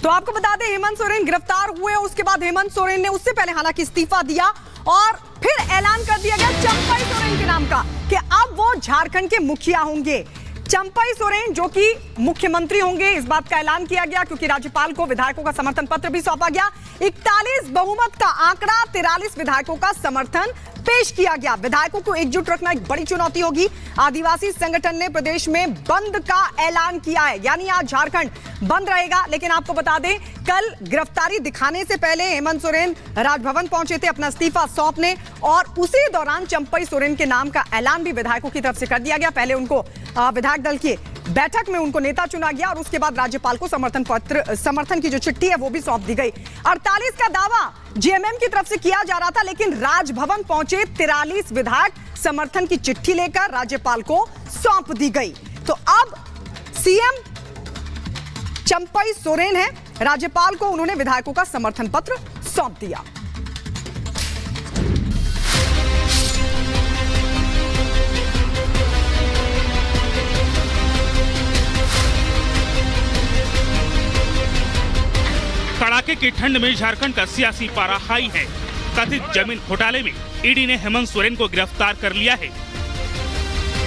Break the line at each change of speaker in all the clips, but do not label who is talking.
तो आपको बता दें हेमंत सोरेन गिरफ्तार हुए, उसके बाद हेमंत सोरेन ने उससे पहले हालांकि इस्तीफा दिया और फिर ऐलान कर दिया गया चंपई सोरेन के नाम का कि अब वो झारखंड के मुखिया होंगे। चंपई सोरेन जो कि मुख्यमंत्री होंगे, इस बात का ऐलान किया गया क्योंकि राज्यपाल को विधायकों का समर्थन पत्र भी सौंपा गया। 41 बहुमत का आंकड़ा, 43 विधायकों का समर्थन पेश किया गया। विधायकों को एकजुट रखना एक बड़ी चुनौती होगी। आदिवासी संगठन ने प्रदेश में बंद का ऐलान किया है, यानी आज झारखंड बंद रहेगा। लेकिन आपको बता दें कल गिरफ्तारी दिखाने से पहले हेमंत सोरेन राजभवन पहुंचे थे अपना इस्तीफा सौंपने और उसी दौरान चंपई सोरेन के नाम का ऐलान भी विधायकों की तरफ से कर दिया गया। पहले उनको विधायक दल की बैठक में उनको नेता चुना गया और उसके बाद राज्यपाल को समर्थन की जो चिट्ठी है वो भी सौंप दी गई। 48 का दावा जेएमएम की तरफ से किया जा रहा था, लेकिन राजभवन पहुंचे 43 विधायक समर्थन की चिट्ठी लेकर राज्यपाल को सौंप दी गई। तो अब सीएम चंपई सोरेन है, राज्यपाल को उन्होंने विधायकों का समर्थन पत्र सौंप दिया।
कड़ाके की ठंड में झारखंड का सियासी पारा हाई है। कथित जमीन घोटाले में ईडी ने हेमंत सोरेन को गिरफ्तार कर लिया है।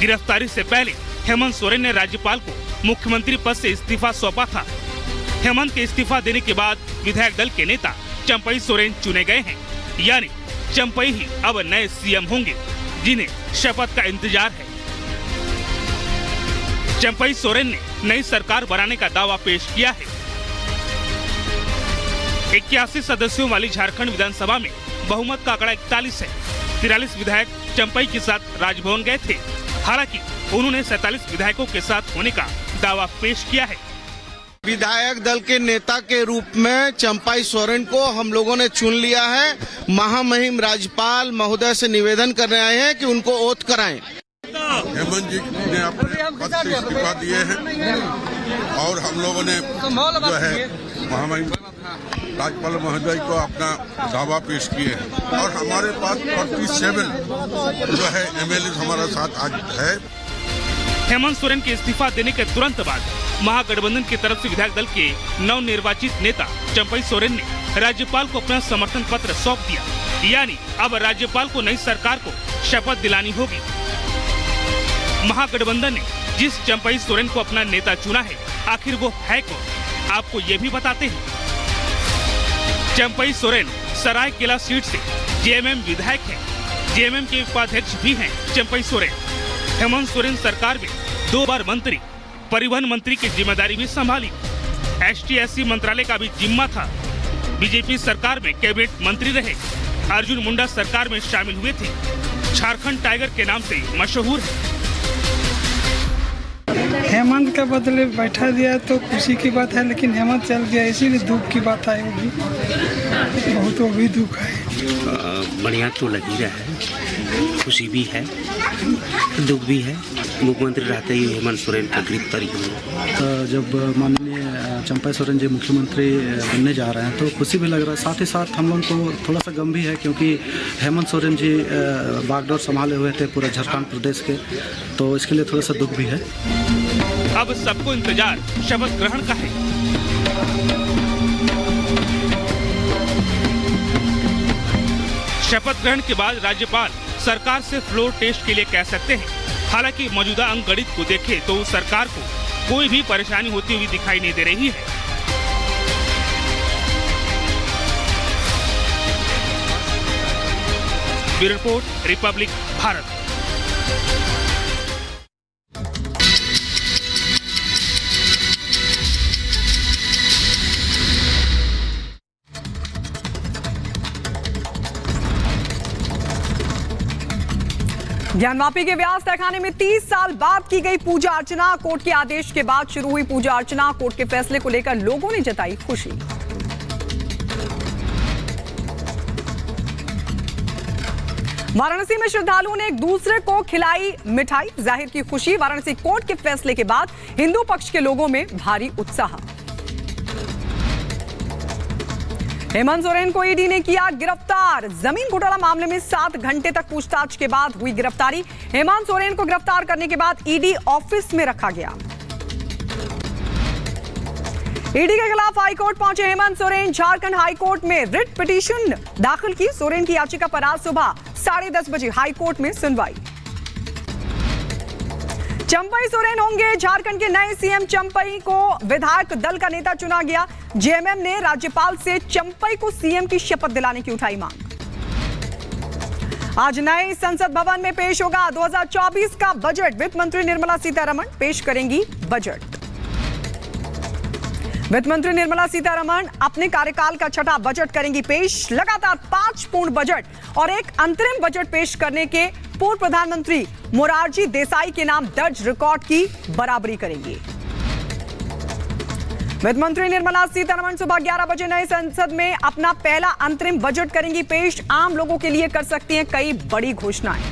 गिरफ्तारी से पहले हेमंत सोरेन ने राज्यपाल को मुख्यमंत्री पद से इस्तीफा सौंपा था। हेमंत के इस्तीफा देने के बाद विधायक दल के नेता चंपई सोरेन चुने गए हैं, यानी चंपई ही अब नए सीएम होंगे जिन्हें शपथ का इंतजार है। चंपई सोरेन ने नई सरकार बनाने का दावा पेश किया है। 81 सदस्यों वाली झारखंड विधानसभा में बहुमत का आंकड़ा 41 है। 43 विधायक चंपई के साथ राजभवन गए थे। हालांकि उन्होंने 47 विधायकों के साथ होने का दावा पेश किया है।
विधायक दल के नेता के रूप में चंपई सोरेन को हम लोगों ने चुन लिया है। महामहिम राज्यपाल महोदय से निवेदन करने आए हैं कि उनको ओथ कराएं।
हेमंत जी ने अपने पद से इस्तीफा दिए हैं और हम लोगों ने जो है महामहिम राज्यपाल महोदय को अपना दावा पेश किए हैं और हमारे पास 47 जो है एमएलए हमारा साथ आज है।
हेमंत सोरेन के इस्तीफा देने के तुरंत बाद महागठबंधन की तरफ से विधायक दल के नवनिर्वाचित नेता चंपई सोरेन ने राज्यपाल को अपना समर्थन पत्र सौंप दिया, यानी अब राज्यपाल को नई सरकार को शपथ दिलानी होगी। महागठबंधन ने जिस चंपई सोरेन को अपना नेता चुना है, आखिर वो है कौन, आपको ये भी बताते हैं। चंपई सोरेन सरायकेला सीट से जेएमएम विधायक हैं। जेएमएम के उपाध्यक्ष भी हैं चंपई सोरेन। हेमंत सोरेन सरकार में 2 बार मंत्री, परिवहन मंत्री की जिम्मेदारी भी संभाली। एसटी/एससी मंत्रालय का भी जिम्मा था। बीजेपी सरकार में कैबिनेट मंत्री रहे। अर्जुन मुंडा सरकार में शामिल हुए थे। झारखंड टाइगर के नाम से मशहूर है।
हेमंत के बदले बैठा दिया तो खुशी की बात है, लेकिन हेमंत चल गया इसीलिए दुख की बात है। वो भी बहुत, वो भी दुख है।
बढ़िया तो लग ही रहा है, खुशी भी है, दुख भी है। मुख्यमंत्री रहते ही हेमंत सोरेन का गिरफ्तारी हुई। जब माननीय चंपई सोरेन जी मुख्यमंत्री बनने जा रहे हैं तो खुशी भी लग रहा है, साथ ही साथ हम लोग को थोड़ा सा गम भी है क्योंकि हेमंत सोरेन जी बागडोर संभाले हुए थे पूरे झारखंड प्रदेश के, तो इसके लिए थोड़ा सा दुख भी है।
अब सबको इंतजार शपथ ग्रहण का है। शपथ ग्रहण के बाद राज्यपाल सरकार से फ्लोर टेस्ट के लिए कह सकते हैं। हालांकि मौजूदा अंक गणित को देखें तो सरकार को कोई भी परेशानी होती हुई दिखाई नहीं दे रही है। Bureau report, Republic Bharat.
Gyanvapi के व्यास तहखाने में 30 साल बाद की गई पूजा अर्चना। कोर्ट के आदेश के बाद शुरू हुई पूजा अर्चना। कोर्ट के फैसले को लेकर लोगों ने जताई खुशी। वाराणसी में श्रद्धालुओं ने एक दूसरे को खिलाई मिठाई, जाहिर की खुशी। वाराणसी कोर्ट के फैसले के बाद हिंदू पक्ष के लोगों में भारी उत्साह। हेमंत सोरेन को ईडी ने किया गिरफ्तार। जमीन घोटाला मामले में 7 घंटे तक पूछताछ के बाद हुई गिरफ्तारी। हेमंत सोरेन को गिरफ्तार करने के बाद ईडी ऑफिस में रखा गया। ईडी के खिलाफ हाईकोर्ट पहुंचे हेमंत सोरेन। झारखंड हाईकोर्ट में रिट पिटीशन दाखिल की। सोरेन की याचिका पर आज सुबह 10:30 बजे हाईकोर्ट में सुनवाई। चंपई सोरेन होंगे झारखंड के नए सीएम। चंपई को विधायक दल का नेता चुना गया। जेएमएम ने राज्यपाल से चंपई को सीएम की शपथ दिलाने की उठाई मांग। आज नए संसद भवन में पेश होगा 2024 का बजट। वित्त मंत्री निर्मला सीतारमण पेश करेंगी बजट। वित्त मंत्री निर्मला सीतारमण अपने कार्यकाल का छठा बजट करेंगी पेश। लगातार 5 पूर्ण बजट और एक अंतरिम बजट पेश करने के पूर्व प्रधानमंत्री मोरारजी देसाई के नाम दर्ज रिकॉर्ड की बराबरी करेंगी। वित्त मंत्री निर्मला सीतारमण सुबह 11 बजे नए संसद में अपना पहला अंतरिम बजट करेंगी पेश। आम लोगों के लिए कर सकती हैं कई बड़ी घोषणाएं।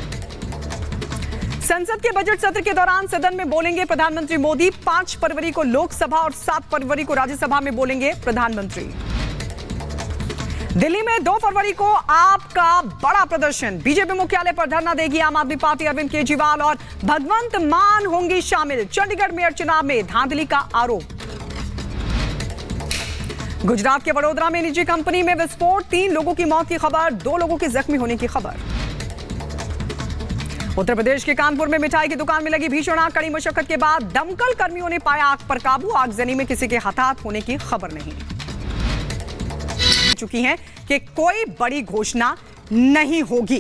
संसद के बजट सत्र के दौरान सदन में बोलेंगे प्रधानमंत्री मोदी। 5 फरवरी को लोकसभा और 7 फरवरी को राज्यसभा में बोलेंगे प्रधानमंत्री। दिल्ली में 2 फरवरी को आपका बड़ा प्रदर्शन। बीजेपी मुख्यालय पर धरना देगी आम आदमी पार्टी। अरविंद केजरीवाल और भगवंत मान होंगे शामिल। चंडीगढ़ मेयर चुनाव में धांधली का आरोप। गुजरात के वडोदरा में निजी कंपनी में विस्फोट। 3 लोगों की मौत की खबर, 2 लोगों के जख्मी होने की खबर। उत्तर प्रदेश के कानपुर में मिठाई की दुकान में लगी भीषण आग। कड़ी मशक्कत के बाद दमकल कर्मियों ने पाया आग पर काबू। आगजनी में किसी के हताहत होने की खबर नहीं चुकी है कि कोई बड़ी घोषणा नहीं होगी।